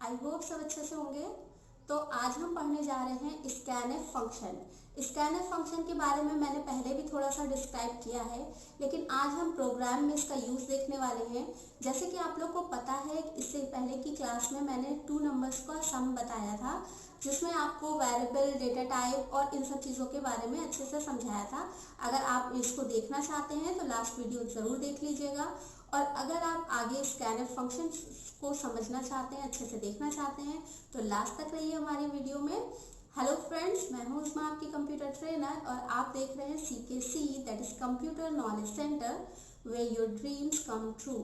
I hope सब अच्छे से होंगे। तो आज हम पढ़ने जा रहे हैं स्कैनएफ फंक्शन। स्कैनएफ फंक्शन के बारे में मैंने पहले भी थोड़ा सा डिस्क्राइब किया है, लेकिन आज हम प्रोग्राम में इसका यूज़ देखने वाले हैं। जैसे कि आप लोग को पता है, इससे पहले की क्लास में मैंने 2 नंबर्स का सम बताया था, जिसमें आपको वेरिएबल, डेटा टाइप और इन सब चीज़ों के बारे में अच्छे से समझाया था। अगर आप इसको देखना चाहते हैं तो लास्ट वीडियो ज़रूर देख लीजिएगा। और अगर आप आगे स्कैनएफ फंक्शन को समझना चाहते हैं, अच्छे से देखना चाहते हैं, तो लास्ट तक रहिए हमारी वीडियो में। हेलो फ्रेंड्स, मैं हूं उस्मा, आपकी कंप्यूटर ट्रेनर, और आप देख रहे हैं CKC, that is computer knowledge centre, where your dreams come true.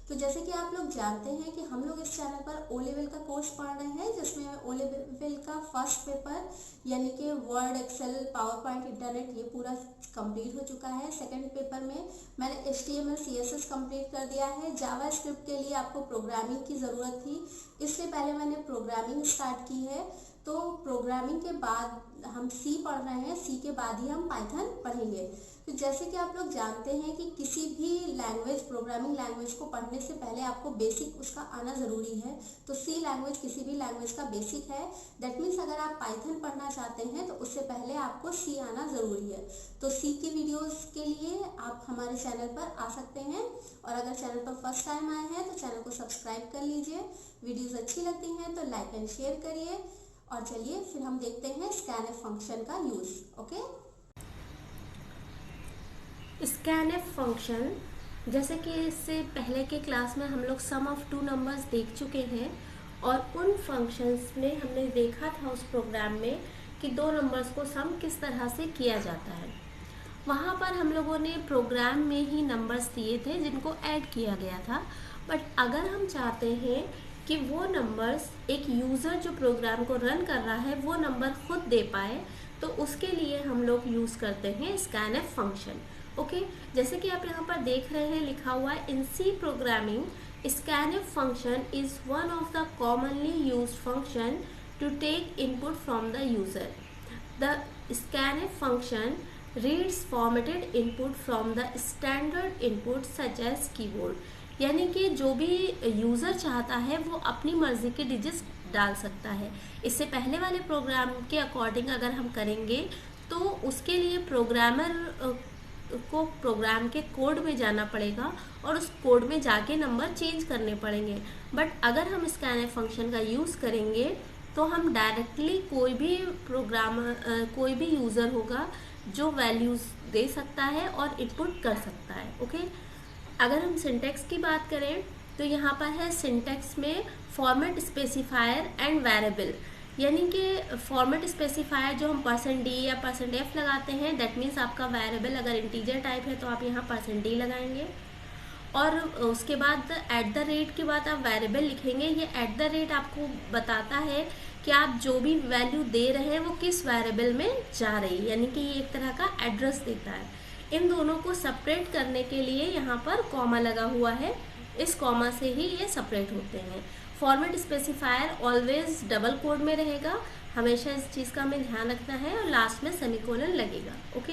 तो जैसे कि आप लोग जानते हैं कि हम लोग इस चैनल पर ओ लेवल का कोर्स पढ़ रहे हैं, जिसमें ओ लेवल का फर्स्ट पेपर यानी कि Word, Excel, PowerPoint, internet, ये पूरा कंप्लीट हो चुका है। सेकंड पेपर में मैंने HTML CSS कंप्लीट कर दिया है। जावा स्क्रिप्ट के लिए आपको प्रोग्रामिंग की ज़रूरत थी, इससे पहले मैंने प्रोग्रामिंग स्टार्ट की है। तो प्रोग्रामिंग के बाद हम C पढ़ रहे हैं, C के बाद ही हम पाइथन पढ़ेंगे। तो जैसे कि आप लोग जानते हैं कि किसी भी लैंग्वेज, प्रोग्रामिंग लैंग्वेज को पढ़ने से पहले आपको बेसिक उसका आना ज़रूरी है। तो C लैंग्वेज किसी भी लैंग्वेज का बेसिक है। दैट मीन्स अगर आप पाइथन पढ़ना चाहते हैं तो उससे पहले आपको C आना ज़रूरी है। तो C की वीडियोस के लिए आप हमारे चैनल पर आ सकते हैं, और अगर चैनल पर फर्स्ट टाइम आए हैं तो चैनल को सब्सक्राइब कर लीजिए। वीडियोज़ अच्छी लगती हैं तो लाइक एंड शेयर करिए। और चलिए फिर हम देखते हैं स्कैनएफ फंक्शन का यूज़। ओके, स्कैनएफ फंक्शन, जैसे कि इससे पहले के क्लास में हम लोग सम ऑफ 2 नंबर्स देख चुके हैं, और उन फंक्शंस में हमने देखा था उस प्रोग्राम में कि 2 नंबर्स को सम किस तरह से किया जाता है। वहाँ पर हम लोगों ने प्रोग्राम में ही नंबर्स दिए थे जिनको ऐड किया गया था। बट अगर हम चाहते हैं कि वो नंबर्स एक यूज़र जो प्रोग्राम को रन कर रहा है वो नंबर खुद दे पाए, तो उसके लिए हम लोग यूज़ करते हैं स्कैनएफ फंक्शन। ओके, जैसे कि आप यहाँ पर देख रहे हैं लिखा हुआ है, in C programming scanf function is one of the commonly used function to take input from the user. The scanf function reads formatted input from the standard input such as keyboard, यानी कि जो भी user चाहता है वो अपनी मर्ज़ी के डिजिट्स डाल सकता है। इससे पहले वाले प्रोग्राम के अकॉर्डिंग अगर हम करेंगे तो उसके लिए प्रोग्रामर को प्रोग्राम के कोड में जाना पड़ेगा और उस कोड में जाके नंबर चेंज करने पड़ेंगे। बट अगर हम स्कैनएफ फंक्शन का यूज़ करेंगे तो हम डायरेक्टली कोई भी यूज़र होगा जो वैल्यूज़ दे सकता है और इनपुट कर सकता है। ओके, अगर हम सिंटैक्स की बात करें तो यहाँ पर है सिंटैक्स में फॉर्मेट स्पेसिफायर एंड वेरिएबल, यानी कि फॉर्मेट स्पेसिफायर जो हम %d या %f लगाते हैं, दैट मीन्स आपका वेरिएबल अगर इंटीजर टाइप है तो आप यहाँ %d लगाएंगे, और उसके बाद @ के बाद आप वेरिएबल लिखेंगे। ये @ आपको बताता है कि आप जो भी वैल्यू दे रहे हैं वो किस वेरिएबल में जा रही है, यानी कि ये एक तरह का एड्रेस देता है। इन दोनों को सेपरेट करने के लिए यहाँ पर कॉमा लगा हुआ है, इस कॉमा से ही ये सेपरेट होते हैं। Format specifier always double quote में रहेगा, हमेशा इस चीज़ का हमें ध्यान रखना है, और लास्ट में सेमीकोलन लगेगा। ओके,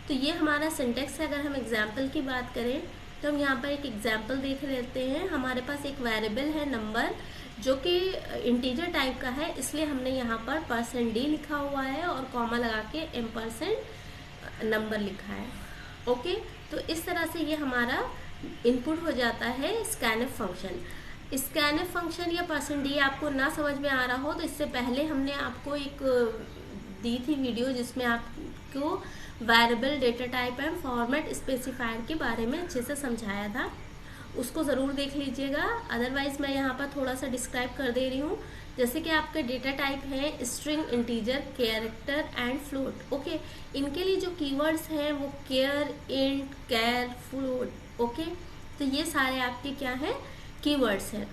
तो ये हमारा सिंटैक्स है। अगर हम एग्जाम्पल की बात करें तो हम यहाँ पर एक एग्जाम्पल देख लेते हैं। हमारे पास एक वेरिएबल है नंबर, जो कि इंटीजर टाइप का है, इसलिए हमने यहाँ पर %d लिखा हुआ है और कॉमा लगा के % नंबर लिखा है। ओके, तो इस तरह से ये हमारा इनपुट हो जाता है स्कैनएफ फंक्शन। स्कैनएफ फंक्शन या %d आपको ना समझ में आ रहा हो तो इससे पहले हमने आपको एक दी थी वीडियो जिसमें आपको variable, data type and format specifier के बारे में अच्छे से समझाया था, उसको ज़रूर देख लीजिएगा। अदरवाइज़ मैं यहाँ पर थोड़ा सा डिस्क्राइब कर दे रही हूँ। जैसे कि आपके डेटा टाइप है string, integer, character and float. Okay, इनके लिए जो कीवर्ड्स हैं वो केयर, इंट, कैर, फ्लोट। ओके, तो ये सारे आपके क्या हैं, कीवर्ड्स हैं।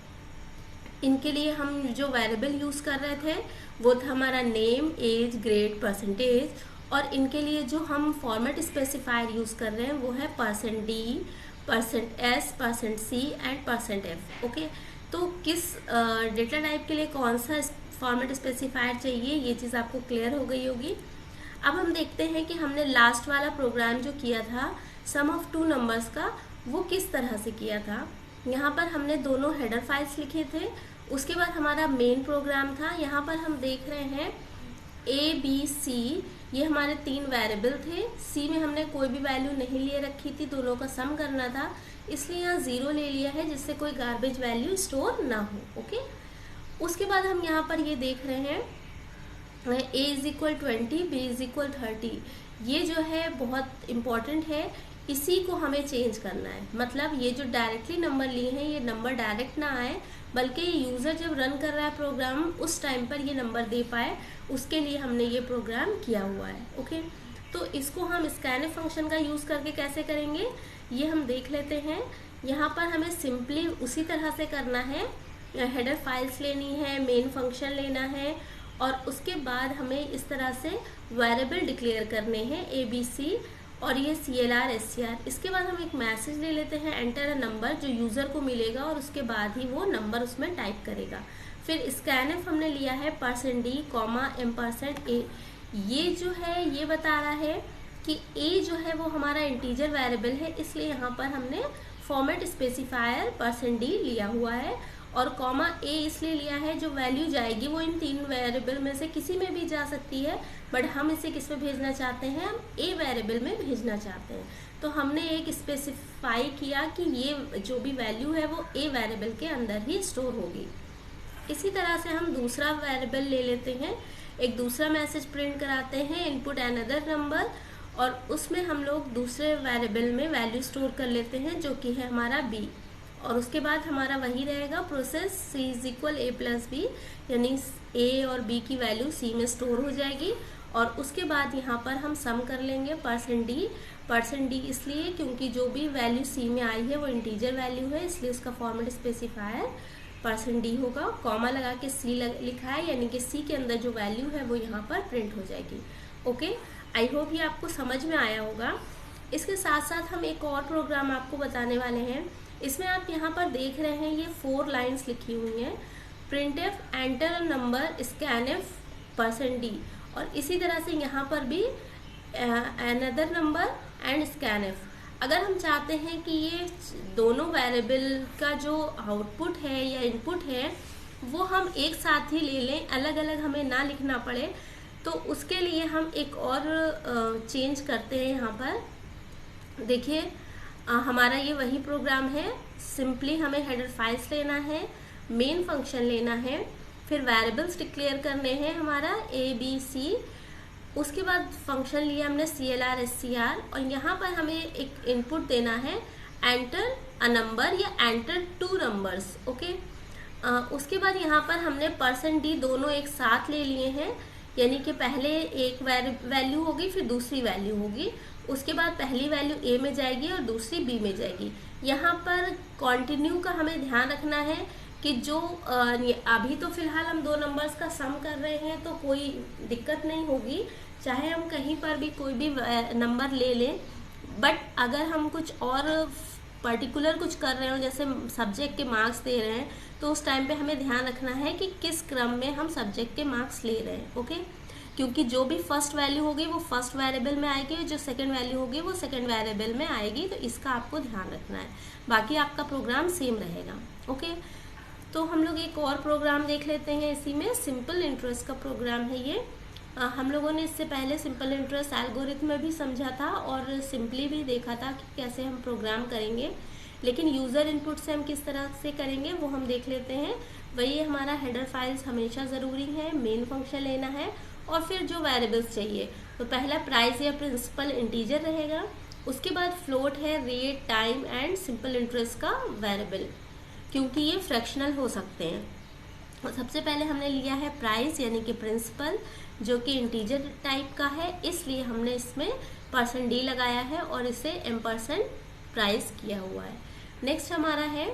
इनके लिए हम जो वेरिएबल यूज़ कर रहे थे वो था हमारा नेम, एज, ग्रेड, %, और इनके लिए जो हम फॉर्मेट स्पेसिफायर यूज़ कर रहे हैं वो है %d, %s, %c and %f। Okay, तो किस डेटा टाइप के लिए कौन सा फॉर्मेट स्पेसिफायर चाहिए, ये चीज़ आपको क्लियर हो गई होगी। अब हम देखते हैं कि हमने लास्ट वाला प्रोग्राम जो किया था सम ऑफ 2 नंबर्स का, वो किस तरह से किया था। यहाँ पर हमने दोनों हेडर फाइल्स लिखे थे उसके बाद हमारा मेन प्रोग्राम था। यहाँ पर हम देख रहे हैं ABC, ये हमारे 3 वेरिएबल थे। C में हमने कोई भी वैल्यू नहीं लिए रखी थी, दोनों का सम करना था, इसलिए यहाँ 0 ले लिया है जिससे कोई गार्बेज वैल्यू स्टोर ना हो। ओके, उसके बाद हम यहाँ पर ये देख रहे हैं A = 20, B = 30। ये जो है बहुत इम्पॉर्टेंट है, इसी को हमें चेंज करना है। मतलब ये जो डायरेक्टली नंबर लिए हैं ये नंबर डायरेक्ट ना आए, बल्कि यूज़र जब रन कर रहा है प्रोग्राम उस टाइम पर ये नंबर दे पाए, उसके लिए हमने ये प्रोग्राम किया हुआ है। ओके, तो इसको हम स्कैनफ फंक्शन का यूज़ करके कैसे करेंगे ये हम देख लेते हैं। यहाँ पर हमें सिंपली उसी तरह से करना है, हेडर फाइल्स लेनी है, मेन फंक्शन लेना है, और उसके बाद हमें इस तरह से वेरिएबल डिक्लेयर करने हैं ABC और ये CLR SCR। इसके बाद हम एक मैसेज ले लेते हैं, एंटर अ नंबर, जो यूज़र को मिलेगा और उसके बाद ही वो नंबर उसमें टाइप करेगा। फिर स्कैनफ हमने लिया है %D, %A। ये जो है ये बता रहा है कि A जो है वो हमारा इंटीजर वेरिएबल है, इसलिए यहाँ पर हमने फॉर्मेट स्पेसिफायर %D लिया हुआ है, और A इसलिए लिया है जो वैल्यू जाएगी वो इन 3 वेरिएबल में से किसी में भी जा सकती है, बट हम इसे किस में भेजना चाहते हैं, हम A वेरिएबल में भेजना चाहते हैं। तो हमने एक स्पेसिफाई किया कि ये जो भी वैल्यू है वो A वेरिएबल के अंदर ही स्टोर होगी। इसी तरह से हम दूसरा वेरिएबल ले लेते हैं, एक दूसरा मैसेज प्रिंट कराते हैं, इनपुट अनदर नंबर, और उसमें हम लोग दूसरे वेरिएबल में वैल्यू स्टोर कर लेते हैं जो कि है हमारा B, और उसके बाद हमारा वही रहेगा प्रोसेस C = A + B, यानी A और B की वैल्यू C में स्टोर हो जाएगी। और उसके बाद यहाँ पर हम सम कर लेंगे %D इसलिए क्योंकि जो भी वैल्यू C में आई है वो इंटीजर वैल्यू है, इसलिए उसका फॉर्मेट स्पेसिफायर %D होगा। कॉमा लगा के C लिखा है, यानी कि C के अंदर जो वैल्यू है वो यहाँ पर प्रिंट हो जाएगी। ओके, आई होप ये आपको समझ में आया होगा। इसके साथ साथ हम एक और प्रोग्राम आपको बताने वाले हैं। इसमें आप यहाँ पर देख रहे हैं ये 4 लाइन्स लिखी हुई हैं, printf enter a number scanf %D, और इसी तरह से यहाँ पर भी अनदर नंबर एंड स्कैनफ। अगर हम चाहते हैं कि ये दोनों वेरिएबल का जो आउटपुट है या इनपुट है वो हम एक साथ ही ले लें, अलग अलग हमें ना लिखना पड़े, तो उसके लिए हम एक और चेंज करते हैं। यहाँ पर देखिए हमारा ये वही प्रोग्राम है, सिंपली हमें हेडर फाइल्स लेना है, मेन फंक्शन लेना है, फिर वेरिएबल्स डिक्लेयर करने हैं हमारा ABC, उसके बाद फंक्शन लिया हमने CLR SCR, और यहाँ पर हमें एक इनपुट देना है एंटर अ नंबर या एंटर 2 नंबर्स। ओके, उसके बाद यहाँ पर हमने %D दोनों एक साथ ले लिए हैं, यानी कि पहले एक वैल्यू होगी फिर दूसरी वैल्यू होगी, उसके बाद पहली वैल्यू A में जाएगी और दूसरी B में जाएगी। यहाँ पर कंटिन्यू का हमें ध्यान रखना है कि जो अभी तो फिलहाल हम 2 नंबर्स का सम कर रहे हैं तो कोई दिक्कत नहीं होगी, चाहे हम कहीं पर भी कोई भी नंबर ले लें, बट अगर हम कुछ और पर्टिकुलर कुछ कर रहे हो, जैसे सब्जेक्ट के मार्क्स दे रहे हैं, तो उस टाइम पे हमें ध्यान रखना है कि किस क्रम में हम सब्जेक्ट के मार्क्स ले रहे हैं। ओके, क्योंकि जो भी फर्स्ट वैल्यू होगी वो फर्स्ट वेरिएबल में आएगी, जो सेकंड वैल्यू होगी वो सेकंड वेरिएबल में आएगी, तो इसका आपको ध्यान रखना है, बाकी आपका प्रोग्राम सेम रहेगा। ओके, तो हम लोग एक और प्रोग्राम देख लेते हैं, इसी में सिंपल इंटरेस्ट का प्रोग्राम है ये। हम लोगों ने इससे पहले सिंपल इंटरेस्ट एल्गोरिथम में भी समझा था और सिंपली भी देखा था कि कैसे हम प्रोग्राम करेंगे, लेकिन यूज़र इनपुट से हम किस तरह से करेंगे वो हम देख लेते हैं। वही हमारा हेडर फाइल्स हमेशा ज़रूरी है, मेन फंक्शन लेना है, और फिर जो वेरिएबल्स चाहिए, तो पहला प्राइस या प्रिंसिपल इंटीजर रहेगा, उसके बाद फ्लोट है, rate, time and simple interest का वेरिएबल, क्योंकि ये फ्रैक्शनल हो सकते हैं। और सबसे पहले हमने लिया है प्राइस यानी कि प्रिंसिपल, जो कि इंटीजर टाइप का है, इसलिए हमने इसमें %D लगाया है और इसे एम्परसेंड प्राइस किया हुआ है। नेक्स्ट हमारा है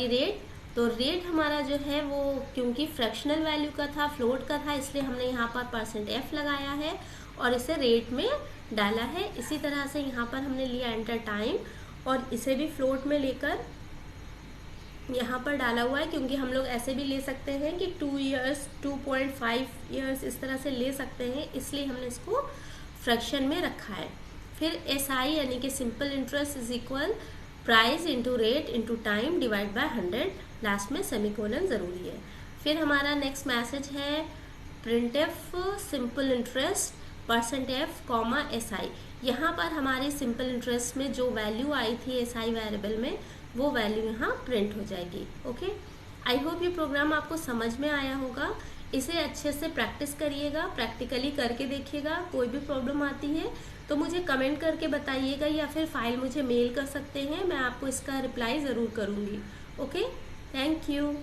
रेट। तो रेट हमारा जो है वो क्योंकि फ्रैक्शनल वैल्यू का था, फ्लोट का था, इसलिए हमने यहाँ पर %F लगाया है और इसे रेट में डाला है। इसी तरह से यहाँ पर हमने लिया एंटर टाइम और इसे भी फ्लोट में लेकर यहाँ पर डाला हुआ है, क्योंकि हम लोग ऐसे भी ले सकते हैं कि 2 इयर्स, 2.5 इयर्स इस तरह से ले सकते हैं, इसलिए हमने इसको फ्रैक्शन में रखा है। फिर SI यानी कि simple interest is equal price into rate into time divide by 100, last में सेमीकोलन ज़रूरी है। फिर हमारा नेक्स्ट मैसेज है printf simple interest %f comma SI। यहाँ पर हमारे सिंपल इंटरेस्ट में जो वैल्यू आई थी SI वेरिएबल में, वो वैल्यू यहाँ प्रिंट हो जाएगी। ओके, आई होप ये प्रोग्राम आपको समझ में आया होगा। इसे अच्छे से प्रैक्टिस करिएगा, प्रैक्टिकली करके देखिएगा। कोई भी प्रॉब्लम आती है तो मुझे कमेंट करके बताइएगा या फिर फाइल मुझे मेल कर सकते हैं, मैं आपको इसका रिप्लाई ज़रूर करूँगी। Okay, thank you.